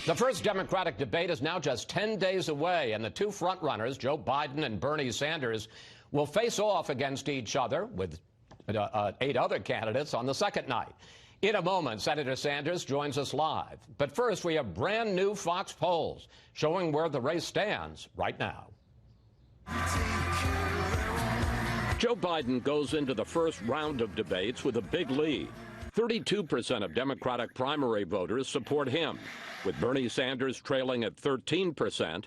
The first Democratic debate is now just 10 days away, and the two frontrunners, Joe Biden and Bernie Sanders, will face off against each other with 8 other candidates on the second night. In a moment, Senator Sanders joins us live. But first, we have brand new Fox polls showing where the race stands right now. Joe Biden goes into the first round of debates with a big lead. 32% of Democratic primary voters support him, with Bernie Sanders trailing at 13%,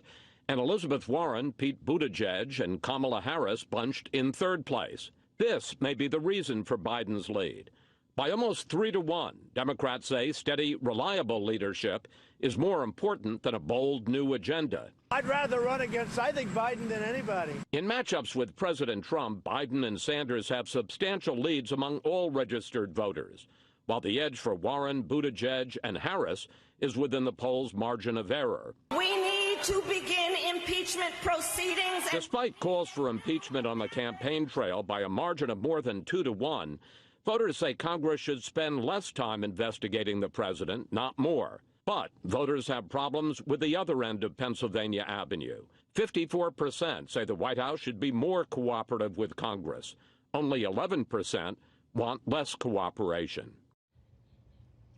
and Elizabeth Warren, Pete Buttigieg, and Kamala Harris bunched in third place. This may be the reason for Biden's lead. By almost 3-1, Democrats say steady, reliable leadership is more important than a bold new agenda. I'd rather run against, I think, Biden than anybody. In matchups with President Trump, Biden and Sanders have substantial leads among all registered voters, while the edge for Warren, Buttigieg, and Harris is within the polls' margin of error. We need to begin impeachment proceedings. Despite calls for impeachment on the campaign trail by a margin of more than 2-1, voters say Congress should spend less time investigating the president, not more. But voters have problems with the other end of Pennsylvania Avenue. 54% say the White House should be more cooperative with Congress. Only 11% want less cooperation.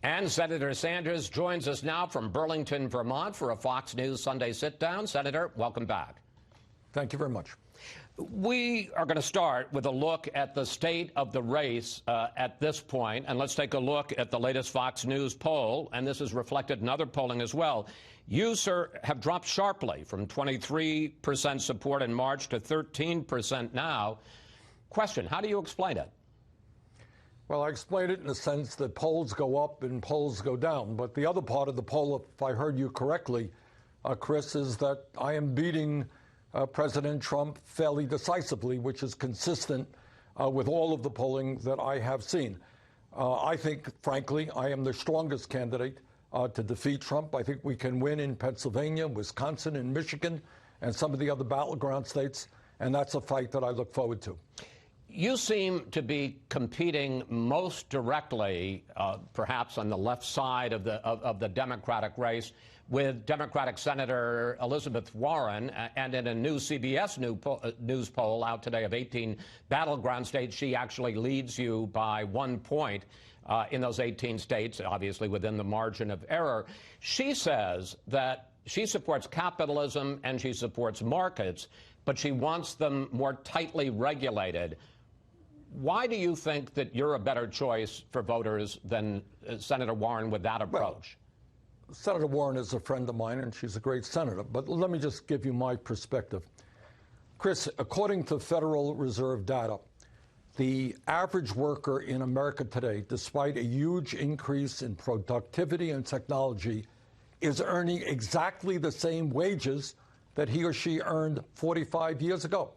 And Senator Sanders joins us now from Burlington, Vermont, for a Fox News Sunday sit-down. Senator, welcome back. Thank you very much. We are going to start with a look at the state of the race at this point, and let's take a look at the latest Fox News poll, and this is reflected in other polling as well. You, sir, have dropped sharply from 23% support in March to 13% now. Question, how do you explain it? Well, I explained it in the sense that polls go up and polls go down. But the other part of the poll, if I heard you correctly, Chris, is that I am beating President Trump fairly decisively, which is consistent with all of the polling that I have seen. I think, frankly, I am the strongest candidate to defeat Trump. I think we can win in Pennsylvania, Wisconsin, and Michigan, and some of the other battleground states, and that's a fight that I look forward to. You seem to be competing most directly, perhaps on the left side of the Democratic race, with Democratic Senator Elizabeth Warren, and in a new CBS News poll out today of 18 battleground states, she actually leads you by 1 point in those 18 states, obviously within the margin of error. She says that she supports capitalism and she supports markets, but she wants them more tightly regulated. Why do you think that you're a better choice for voters than Senator Warren with that approach? Well, Senator Warren is a friend of mine, and she's a great senator. But let me just give you my perspective. Chris, according to Federal Reserve data, the average worker in America today, despite a huge increase in productivity and technology, is earning exactly the same wages that he or she earned 45 years ago.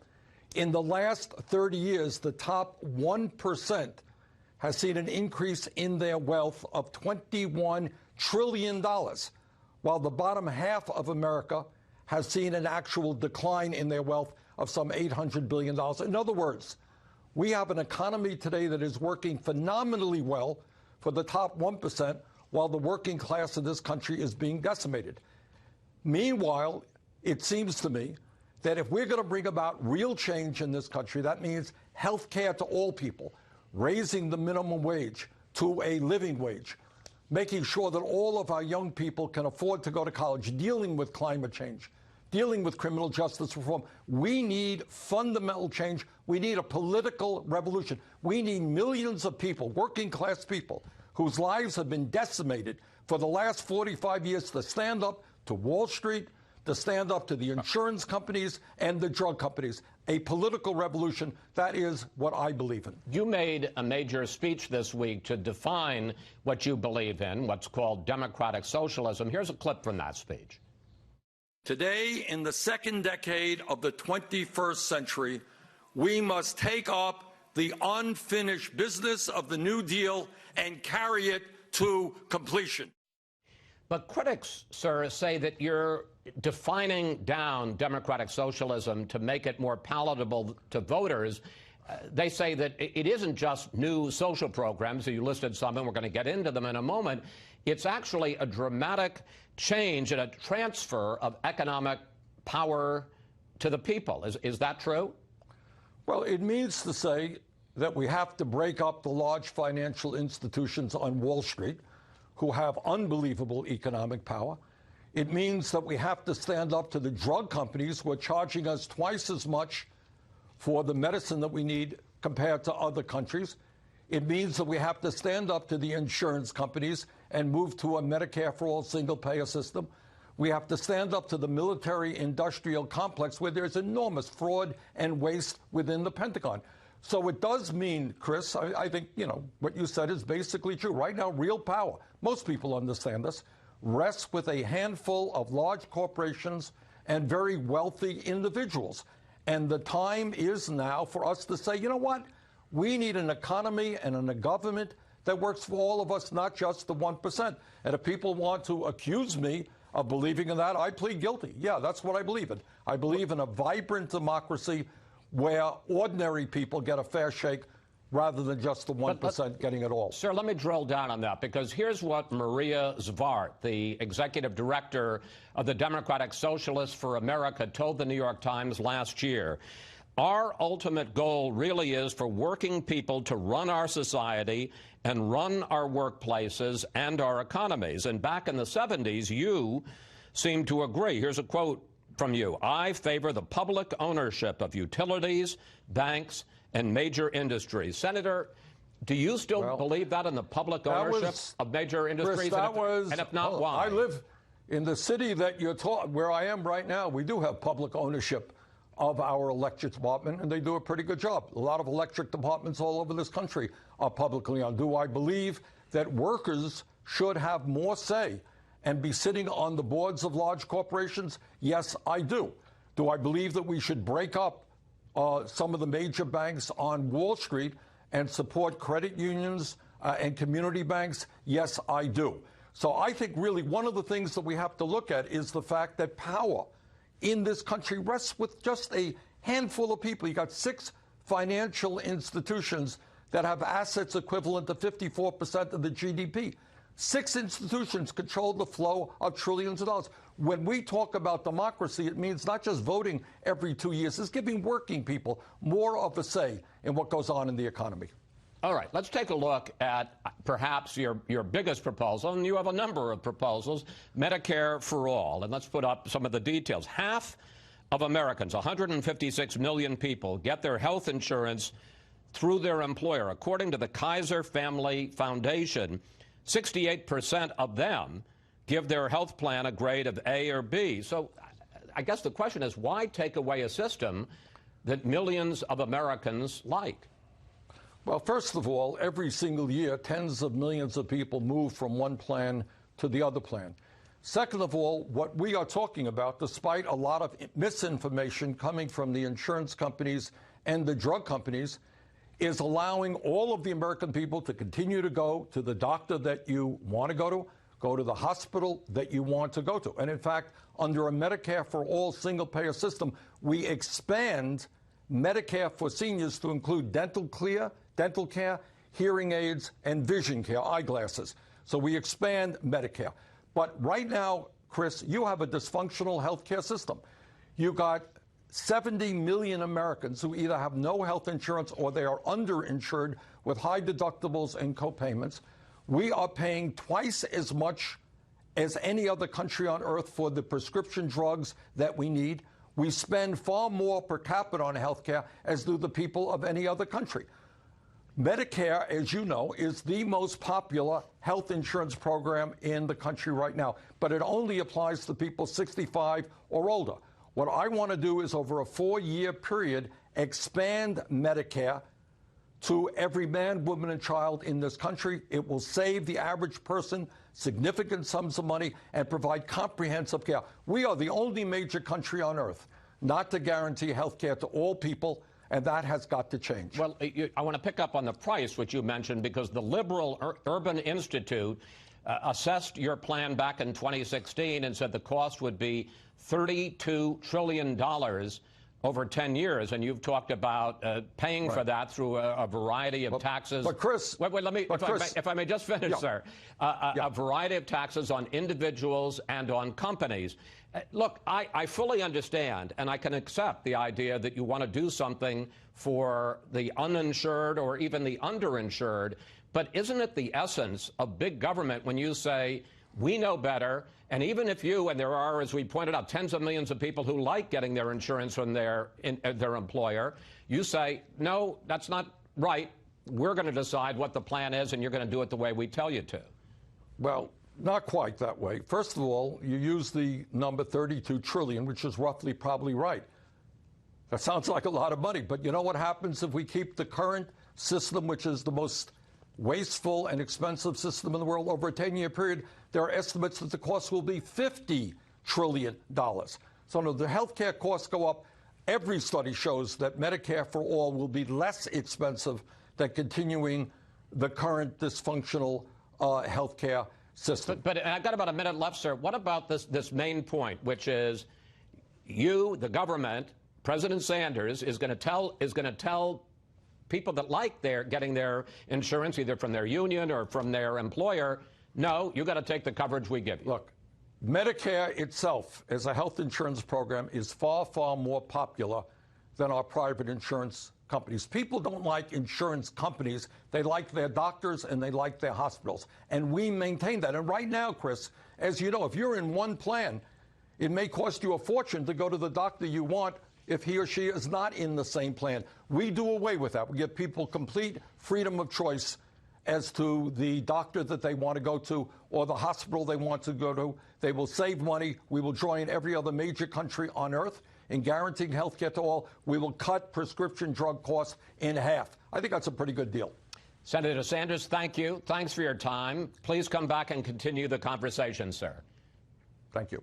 In the last 30 years, the top 1% has seen an increase in their wealth of $21 trillion, while the bottom half of America has seen an actual decline in their wealth of some $800 billion. In other words, we have an economy today that is working phenomenally well for the top 1%, while the working class of this country is being decimated. Meanwhile, it seems to me that if we're going to bring about real change in this country, that means health care to all people, raising the minimum wage to a living wage, making sure that all of our young people can afford to go to college, dealing with climate change, dealing with criminal justice reform. We need fundamental change. We need a political revolution. We need millions of people, working class people, whose lives have been decimated for the last 45 years to stand up to Wall Street, to stand up to the insurance companies and the drug companies. A political revolution, that is what I believe in. You made a major speech this week to define what you believe in, what's called democratic socialism. Here's a clip from that speech. Today, in the second decade of the 21st century, we must take up the unfinished business of the New Deal and carry it to completion. But critics, sir, say that you're defining down democratic socialism to make it more palatable to voters. They say that it isn't just new social programs. You listed some, and we're going to get into them in a moment. it's actually a dramatic change and a transfer of economic power to the people. Is that true? Well, it means to say that we have to break up the large financial institutions on Wall Street who have unbelievable economic power. It means that we have to stand up to the drug companies who are charging us twice as much for the medicine that we need compared to other countries. It means that we have to stand up to the insurance companies and move to a Medicare for all single-payer system. We have to stand up to the military-industrial complex where there's enormous fraud and waste within the Pentagon. So it does mean, Chris, I think, you know, what you said is basically true. Right now, real power, most people understand this, rests with a handful of large corporations and very wealthy individuals. And the time is now for us to say, you know what? We need an economy and a government that works for all of us, not just the 1%. And if people want to accuse me of believing in that, I plead guilty. Yeah, that's what I believe in. I believe in a vibrant democracy where ordinary people get a fair shake rather than just the 1% getting it all. Sir, let me drill down on that, because here's what Maria Zvart, the executive director of the Democratic Socialists for America, told the New York Times last year. Our ultimate goal really is for working people to run our society and run our workplaces and our economies. And back in the 70s, you seemed to agree. Here's a quote from you. I favor the public ownership of utilities, banks, and major industries. Senator, do you still believe that in the public ownership of major industries? Chris, and if not, why? I live in the city that you're where I am right now. We do have public ownership of our electric department, and they do a pretty good job. A lot of electric departments all over this country are publicly owned. Do I believe that workers should have more say and be sitting on the boards of large corporations? Yes, I do. Do I believe that we should break up some of the major banks on Wall Street and support credit unions and community banks? Yes, I do. So I think really one of the things that we have to look at is the fact that power in this country rests with just a handful of people. You got 6 financial institutions that have assets equivalent to 54% of the GDP. 6 institutions control the flow of trillions of dollars. When we talk about democracy, it means not just voting every 2 years. It's giving working people more of a say in what goes on in the economy. All right, let's take a look at perhaps your biggest proposal, and you have a number of proposals, Medicare for all. And let's put up some of the details. Half of Americans, 156 million people, get their health insurance through their employer. According to the Kaiser Family Foundation, 68% of them give their health plan a grade of A or B. So I guess the question is, why take away a system that millions of Americans like? Well, first of all, every single year, tens of millions of people move from one plan to the other plan. Second of all, what we are talking about, despite a lot of misinformation coming from the insurance companies and the drug companies, is allowing all of the American people to continue to go to the doctor that you want to go to the hospital that you want to go to. And in fact, under a Medicare for all single-payer system, we expand Medicare for seniors to include dental care, hearing aids, and vision care, eyeglasses. So we expand Medicare. But right now, Chris, you have a dysfunctional health care system. You got 70 million Americans who either have no health insurance or they are underinsured with high deductibles and co-payments. We are paying twice as much as any other country on earth for the prescription drugs that we need. We spend far more per capita on health care, as do the people of any other country. Medicare, as you know, is the most popular health insurance program in the country right now, but it only applies to people 65 or older. What I want to do is, over a 4-year period, expand Medicare to every man, woman, and child in this country. It will save the average person significant sums of money and provide comprehensive care. We are the only major country on earth not to guarantee health care to all people, and that has got to change. Well, I want to pick up on the price, which you mentioned, because the Liberal Urban Institute assessed your plan back in 2016 and said the cost would be $32 trillion over 10 years, and you've talked about paying for that through a variety of taxes. But Chris, wait, let me, if I may just finish, sir. A variety of taxes on individuals and on companies. Look, I fully understand, and I can accept the idea that you want to do something for the uninsured or even the underinsured, but isn't it the essence of big government when you say, we know better, and even if you, and there are, as we pointed out, tens of millions of people who like getting their insurance from their employer, you say, no, that's not right. We're going to decide what the plan is, and you're going to do it the way we tell you to. Well, not quite that way. First of all, you use the number 32 trillion, which is roughly probably right. That sounds like a lot of money, but you know what happens if we keep the current system, which is the most wasteful and expensive system in the world, over a 10-year period? There are estimates that the cost will be $50 trillion. So no, the health care costs go up. Every study shows that Medicare for all will be less expensive than continuing the current dysfunctional health care system. But I've got about a minute left, sir. What about this main point, which is you, the government, President Sanders, is going to tell people that like getting their insurance either from their union or from their employer, no, you got to take the coverage we give you. Look, Medicare itself as a health insurance program is far, far more popular than our private insurance companies. People don't like insurance companies. They like their doctors and they like their hospitals. And we maintain that. And right now, Chris, as you know, if you're in one plan, it may cost you a fortune to go to the doctor you want if he or she is not in the same plan. We do away with that. We give people complete freedom of choice as to the doctor that they want to go to or the hospital they want to go to. They will save money. We will join every other major country on earth in guaranteeing health care to all. We will cut prescription drug costs in half. I think that's a pretty good deal. Senator Sanders, thank you. Thanks for your time. Please come back and continue the conversation, sir. Thank you.